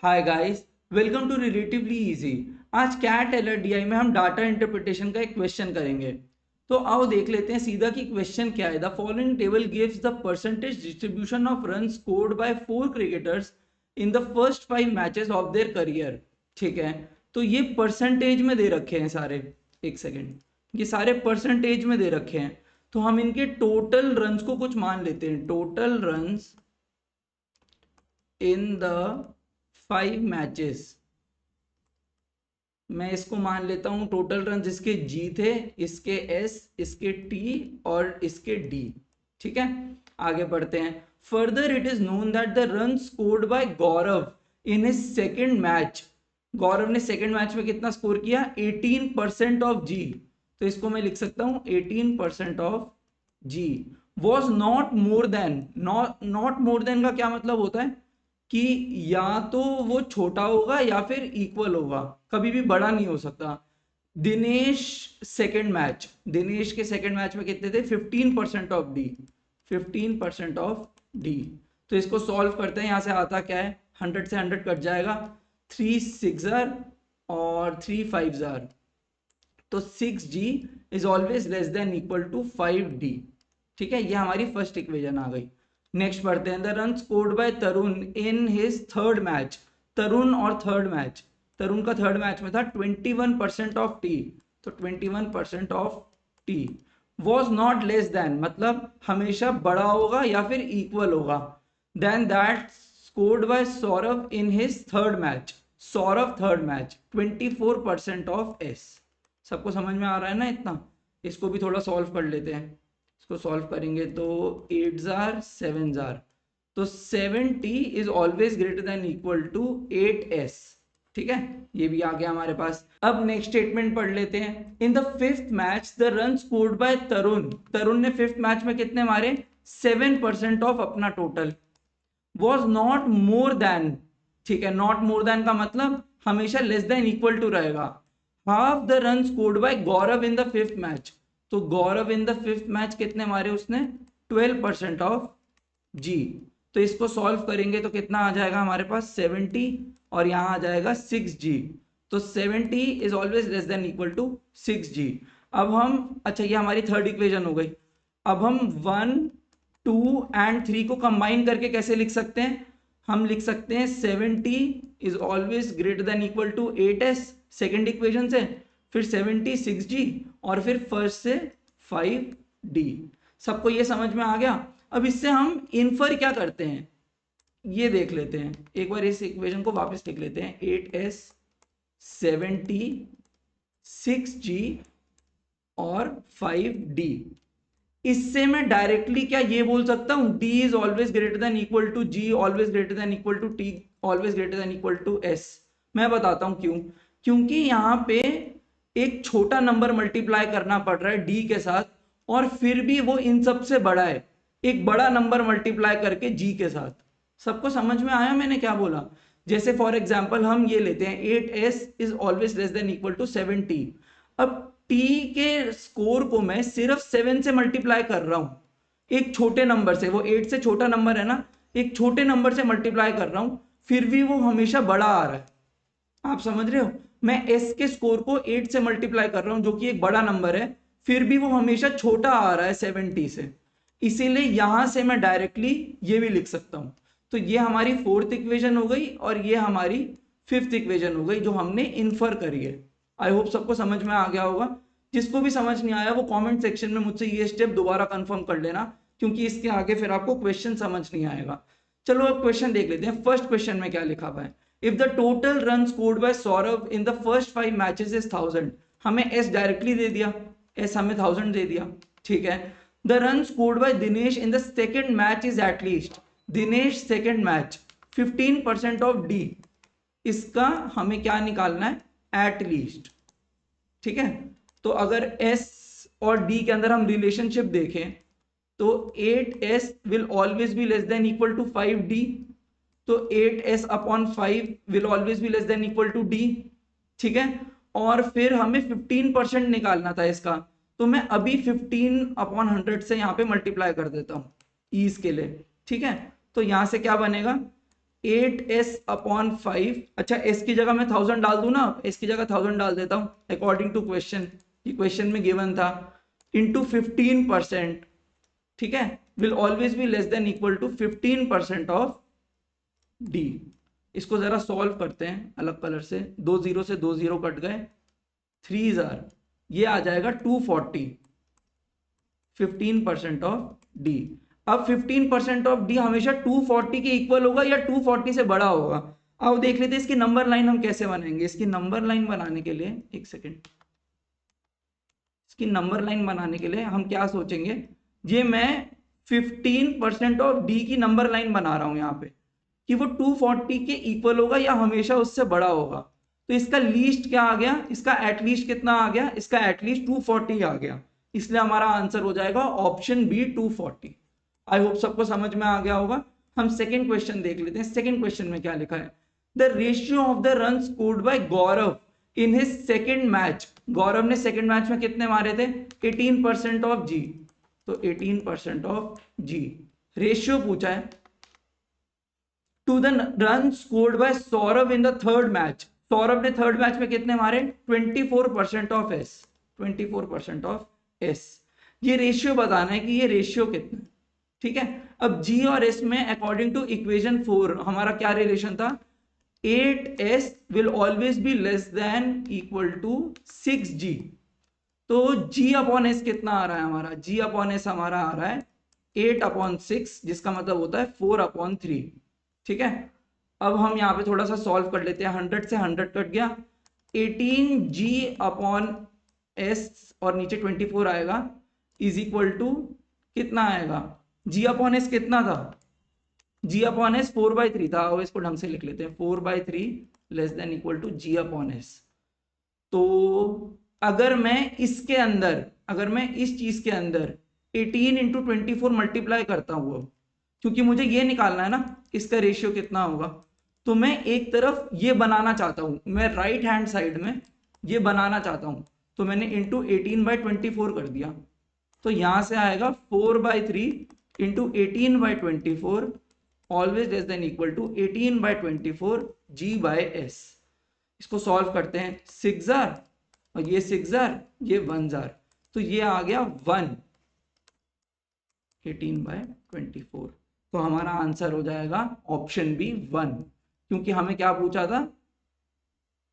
Hi guys, welcome to relatively easy. आज CAT LRDI में हम डाटा इंटरप्रिटेशन का एक क्वेश्चन करेंगे। तो आओ देख लेते हैं सीधा कि क्वेश्चन क्या है। The following table gives the percentage distribution of run scored bye 4 cricketers in the first 5 matches of their career. ठीक है, तो ये परसेंटेज में दे रखे हैं सारे। एक सेकेंड, ये सारे परसेंटेज में दे रखे हैं। तो हम इनके टोटल रन्स को कुछ मान लेते हैं। Total runs in the 5 matches, मैं इसको मान लेता हूं टोटल रन जिसके जी थे, इसके एस, इसके टी और इसके डी। ठीक है, आगे बढ़ते हैं। Further it is known that the run scored by Gaurav in his second match, Gaurav ने सेकेंड मैच में कितना स्कोर किया? 18% ऑफ जी। तो इसको मैं लिख सकता हूं 18% of G was not more than. Not more than का क्या मतलब होता है कि या तो वो छोटा होगा या फिर इक्वल होगा, कभी भी बड़ा नहीं हो सकता। दिनेश सेकेंड मैच, दिनेश के सेकेंड मैच में कितने थे? 15% ऑफ डी। 15% of D. तो इसको सॉल्व करते हैं। यहां से आता क्या है? 100 से 100 कट जाएगा, 3 6 और 3 5 तो 6g is always less than equal to 5d। ठीक है, ये हमारी फर्स्ट इक्वेशन आ गई। नेक्स्ट पढ़ते हैं। The run scored by Tarun in his third match. Tarun और थर्ड मैच, तरुण का थर्ड मैच में था 21% ऑफ टी। तो 21% of T was not less than, मतलब हमेशा बड़ा होगा या फिर इक्वल होगा, then that scored by Saurabh in his third match. Saurabh third match 24% of S. सबको समझ में आ रहा है ना इतना? इसको भी थोड़ा सॉल्व कर लेते हैं। इसको सॉल्व करेंगे तो 8 जार 7 जार, तो 7t is always greater than equal to 8s। ठीक है, ये भी आ गया हमारे पास। अब नेक्स्ट स्टेटमेंट पढ़ लेते हैं। In the fifth match the run scored by Tarun, Tarun ने फिफ्थ मैच में कितने मारे? 7% ऑफ अपना टोटल। वॉज नॉट मोर देन, ठीक है, नॉट मोर देन का मतलब हमेशा लेस देन इक्वल टू रहेगा, half the run scored by Gaurav in the fifth match. तो Gaurav in the fifth match कितने मारे उसने? 12% ऑफ जी। तो इसको सॉल्व करेंगे तो कितना आ जाएगा हमारे पास? 70 और यहां आ जाएगा 6g। तो 70 is always less than equal to 6g। अब हम, अच्छा ये हमारी थर्ड इक्वेशन हो गई। अब हम 1 2 एंड 3 को कंबाइन करके कैसे लिख सकते हैं? हम लिख सकते हैं 70 is always greater than equal to 8s, second equation से, फिर 70 6g और फिर फर्स्ट से 5d। सबको ये समझ में आ गया? अब इससे हम इन्फर क्या करते हैं ये देख लेते हैं। एक बार इस इक्वेशन को वापस लिख लेते हैं। 8s 70 6g और 5d। इससे मैं डायरेक्टली क्या ये बोल सकता हूं? d is always greater than equal to g, always greater than equal to t, always greater than equal to s। मैं बताता हूं क्यों। क्योंकि यहां पे एक छोटा नंबर मल्टीप्लाई करना पड़ रहा है d के साथ, और फिर भी वो इन सब से बड़ा है एक बड़ा नंबर मल्टीप्लाई करके g के साथ। सबको समझ में आया मैंने क्या बोला? जैसे फॉर एग्जाम्पल हम ये लेते हैं 8s is always less than equal to 7t। अब t के स्कोर को मैं सिर्फ 7 से मल्टीप्लाई कर रहा हूं, एक छोटे नंबर से, वो 8 से छोटा नंबर है ना, एक छोटे नंबर से मल्टीप्लाई कर रहा हूं, फिर भी वो हमेशा बड़ा आ रहा है। आप समझ रहे हो? मैं s के स्कोर को 8 से मल्टीप्लाई कर रहा हूं जो कि एक बड़ा नंबर है, फिर भी वो हमेशा छोटा आ रहा है 70 से। इसीलिए यहां से मैं डायरेक्टली ये भी लिख सकता हूं। तो ये हमारी फोर्थ इक्वेशन हो गई और ये हमारी फिफ्थ इक्वेशन हो गई जो हमने इन्फर करी है। आई होप सबको समझ में आ गया होगा। जिसको भी समझ नहीं आया वो कमेंट सेक्शन में मुझसे ये स्टेप दोबारा कंफर्म कर लेना, क्योंकि इसके आगे फिर आपको क्वेश्चन समझ नहीं आएगा। चलो अब क्वेश्चन देख लेते हैं। फर्स्ट क्वेश्चन में क्या लिखा हुआ है? If the total run scored by Saurabh in the first 5 matches is 1000। हमें एस डायरेक्टली दे दिया, एस हमें 1000 दे दिया। ठीक है। The run scored bye Dinesh in the second match is at least, Dinesh second match 15% of D. इसका हमें क्या निकालना है? At least. ठीक है, तो अगर s और d के अंदर हम रिलेशनशिप देखें तो 8s will always be less than equal to 5d। तो 8s upon 5 will always be less than equal to d। ठीक है, और फिर हमें 15% निकालना था इसका, तो मैं अभी 15/100 से यहाँ पे मल्टीप्लाई कर देता हूँ ईज के लिए। ठीक है, तो यहाँ से क्या बनेगा? 8s/5। अच्छा, s की जगह मैं 1000 डाल दूं ना, s की जगह 1000 डाल देता हूं अकॉर्डिंग टू क्वेश्चन, ये क्वेश्चन में गिवन था, इंटू 15%, ठीक है, will always be less than equal to 15% of D. इसको जरा सॉल्व करते हैं अलग कलर से, 2 0 से 2 0 कट गए, 3 जार, ये आ जाएगा 240, 15% ऑफ डी। अब 15% ऑफ डी हमेशा 240 के इक्वल होगा या 240 से बड़ा होगा। अब देख लेते हैं इसकी नंबर लाइन हम कैसे बनाएंगे। इसकी नंबर लाइन बनाने के लिए एक सेकेंड, इसकी नंबर लाइन बनाने के लिए हम क्या सोचेंगे, ये मैं 15% ऑफ डी की नंबर लाइन बना रहा हूं यहाँ पे, कि वो 240 के इक्वल होगा या हमेशा उससे बड़ा होगा। तो इसका लीस्ट क्या आ गया, इसका एटलीस्ट कितना आ गया, इसका एटलीस्ट 240 आ गया, इसलिए हमारा आंसर हो जाएगा ऑप्शन बी 240। आई होप सबको समझ में आ गया होगा। हम सेकेंड क्वेश्चन देख लेते हैं। सेकेंड क्वेश्चन में क्या लिखा है, the ratio of the run scored by Gaurav in his second match. Gaurav ने सेकेंड मैच में कितने मारे थे, 18% ऑफ जी, तो 18% ऑफ जी। रेशियो पूछा है to the run scored by Saurabh in the third match. Saurabh ने थर्ड मैच में कितने मारे, 24% ऑफ एस, 24% ऑफ एस। ये रेशियो बताना है कि ये रेशियो कितना, ठीक है। अब जी और एस में अकॉर्डिंग टू इक्वेशन 4 हमारा क्या रिलेशन था, 8s will always be less than equal to 6g। तो g अपॉन एस कितना आ रहा है हमारा, g अपॉन एस हमारा आ रहा है 8/6, जिसका मतलब होता है 4/3, ठीक है। अब हम यहाँ पे थोड़ा सा सॉल्व कर लेते हैं, 100 से 100 कट गया, 18g अपॉन एस और नीचे 24 आएगा, इज इक्वल टू कितना आएगा, g अपॉन एस कितना था, g अपॉन एस 4/3 था, और इसको ढंग से लिख लेते हैं, 4/3 less than equal to g upon S. तो अगर मैं इसके अंदर, अगर मैं इस चीज के अंदर 18 इंटू 24 मल्टीप्लाई करता हूँ, क्योंकि मुझे ये निकालना है ना इसका रेशियो कितना होगा, तो मैं एक तरफ ये बनाना चाहता हूं, मैं राइट हैंड साइड में ये बनाना चाहता हूं, तो मैंने इंटू 18/24 कर दिया, तो यहां से आएगा 4/3 into 18/24 always less than equal to 18/24 G by S. इसको सॉल्व करते हैं, 6 जार और ये 6 जार, ये 1 जार, तो ये आ गया 1 18/24। तो हमारा आंसर हो जाएगा ऑप्शन बी 1, क्योंकि हमें क्या पूछा था,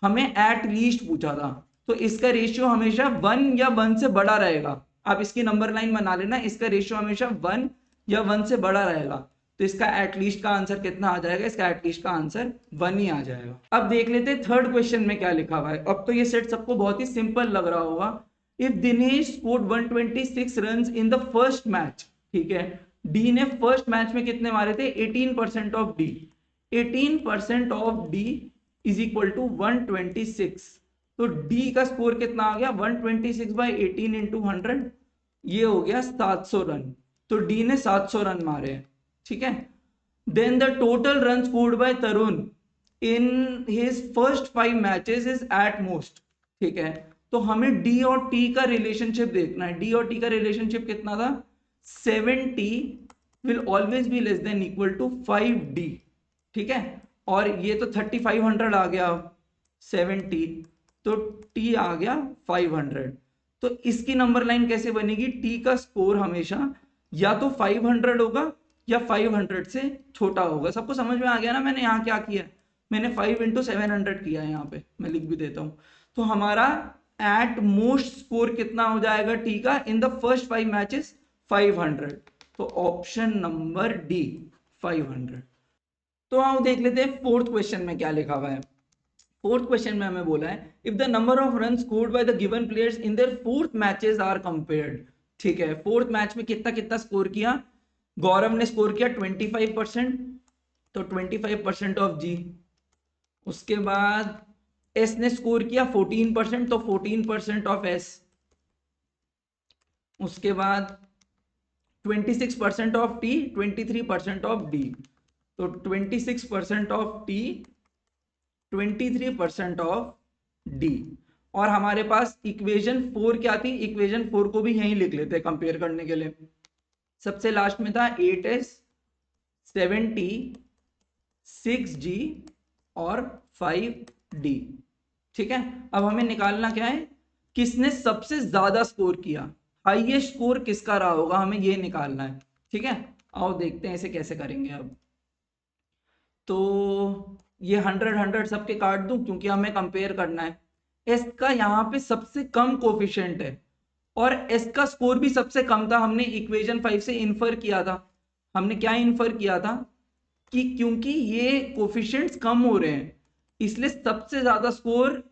हमें एट लीस्ट पूछा था, तो इसका रेशियो हमेशा 1 या 1 से बड़ा रहेगा। आप इसकी नंबर लाइन बना लेना, इसका रेशियो हमेशा 1 या 1 से बड़ा रहेगा, तो इसका एटलीस्ट का आंसर कितना आ जाएगा, इसका एटलीस्ट का आंसर 1 ही आ जाएगा। अब देख लेते हैं थर्ड क्वेश्चन में क्या लिखा हुआ है। अब तो ये सेट सबको बहुत ही सिंपल लग रहा होगा। If Dinesh scored 126 runs in the first match, ठीक है, डी ने फर्स्ट मैच में कितने मारे थे, 18% of D, 18% of D is equal to 126, तो डी का स्कोर कितना आ गया, 126/18 इंटू 100, ये हो गया 700 रन, तो डी ने 700 रन मारे हैं, ठीक है। Then the total run scored by Tarun in his first 5 matches is at most, ठीक है। तो हमें डी और टी का रिलेशनशिप देखना है, डी और टी का रिलेशनशिप कितना था, 70 will always be less than equal to 5d, ठीक है, और ये तो 3500 आ गया 70, तो t आ गया 500। तो इसकी नंबर लाइन कैसे बनेगी, t का स्कोर हमेशा या तो 500 होगा या 500 से छोटा होगा। सबको समझ में आ गया ना, मैंने यहाँ क्या किया, मैंने 5 इंटू 700 किया है, यहाँ पे मैं लिख भी देता हूँ। तो हमारा एट मोस्ट स्कोर कितना हो जाएगा टी का इन द फर्स्ट 5 मैचेस, 500, तो ऑप्शन नंबर डी 500। तो आओ देख लेते हैं फोर्थ क्वेश्चन में क्या लिखा हुआ है। फोर्थ क्वेश्चन में हमें बोला है if the number of run scored by the given players in their fourth matches are compared, ठीक है, फोर्थ मैच में कितना कितना स्कोर किया, गौरव ने स्कोर किया 25%, तो 25% ऑफ जी, उसके बाद एस ने स्कोर किया 14%, तो 14% ऑफ एस, उसके बाद 26% ऑफ टी, 23% ऑफ डी, तो 26% ऑफ टी, 23% ऑफ डी। और हमारे पास इक्वेशन 4 क्या थी, इक्वेशन 4 को भी यहीं लिख लेते हैं कंपेयर करने के लिए। सबसे लास्ट में था 8s 70 6G और 5D। ठीक है, अब हमें निकालना क्या है, किसने सबसे ज्यादा स्कोर किया, हाईएस्ट स्कोर किसका रहा होगा, हमें ये निकालना है। ठीक है, आओ देखते हैं इसे कैसे करेंगे। अब तो ये 100 सबके काट दूं क्योंकि हमें कंपेयर करना है। एस का यहाँ पे सबसे कम कोफिशिएंट है और एस का स्कोर भी सबसे कम था। हमने इक्वेशन 5 से इन्फर किया था, हमने क्या इन्फर किया था कि क्योंकि ये कोफिशिएंट्स कम हो रहे हैं इसलिए सबसे ज्यादा स्कोर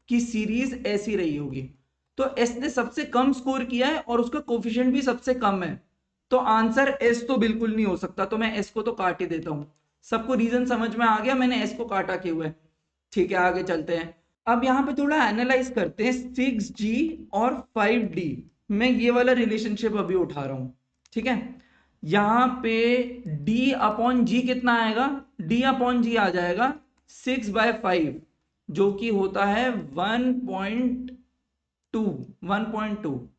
की सीरीज ऐसी रही होगी। तो एस ने सबसे कम स्कोर किया है और उसका कोफिशिएंट भी सबसे कम है, तो आंसर एस तो बिल्कुल नहीं हो सकता। तो मैं एस को तो काट ही देता हूं। सबको रीजन समझ में आ गया, मैंने एस को काटा क्यों है। ठीक है, आगे चलते हैं। अब यहाँ पे थोड़ा एनालाइज करते हैं 6G और 5D। मैं ये वाला रिलेशनशिप अभी उठा रहा हूं। ठीक है, यहाँ पे D अपॉन जी कितना आएगा, D अपॉन जी आ जाएगा 6/5 जो कि होता है 1.2।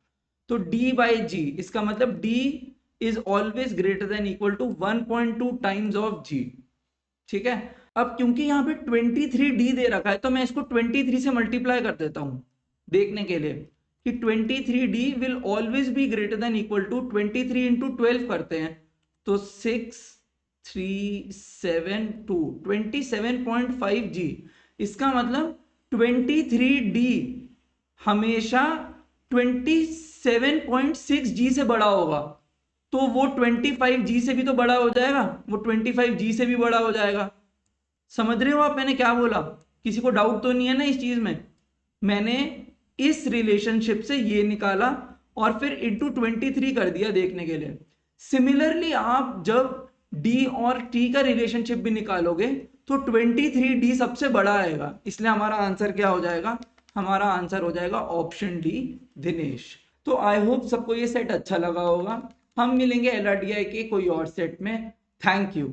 तो D बाई जी, इसका मतलब D is always greater than equal to 1.2 times of G। ठीक है, अब क्योंकि यहाँ पे 23D दे रखा है तो मैं इसको 23 से मल्टीप्लाई कर देता हूं देखने के लिए कि 23D will always be greater than equal to 23 into 12 करते हैं तो 6372 27.5G। इसका मतलब 23D हमेशा 27.6G से बड़ा होगा, तो वो 25G से भी तो बड़ा हो जाएगा, वो 25G से भी बड़ा हो जाएगा। समझ रहे हो आप मैंने क्या बोला, किसी को डाउट तो नहीं है ना इस चीज में। मैंने इस रिलेशनशिप से ये निकाला और फिर इंटू 23 कर दिया देखने के लिए। सिमिलरली आप जब D और T का रिलेशनशिप भी निकालोगे तो 23D सबसे बड़ा आएगा, इसलिए हमारा आंसर क्या हो जाएगा, हमारा आंसर हो जाएगा ऑप्शन डी, दिनेश। तो आई होप सबको ये सेट अच्छा लगा होगा। हम मिलेंगे LRDI के कोई और सेट में। Thank you.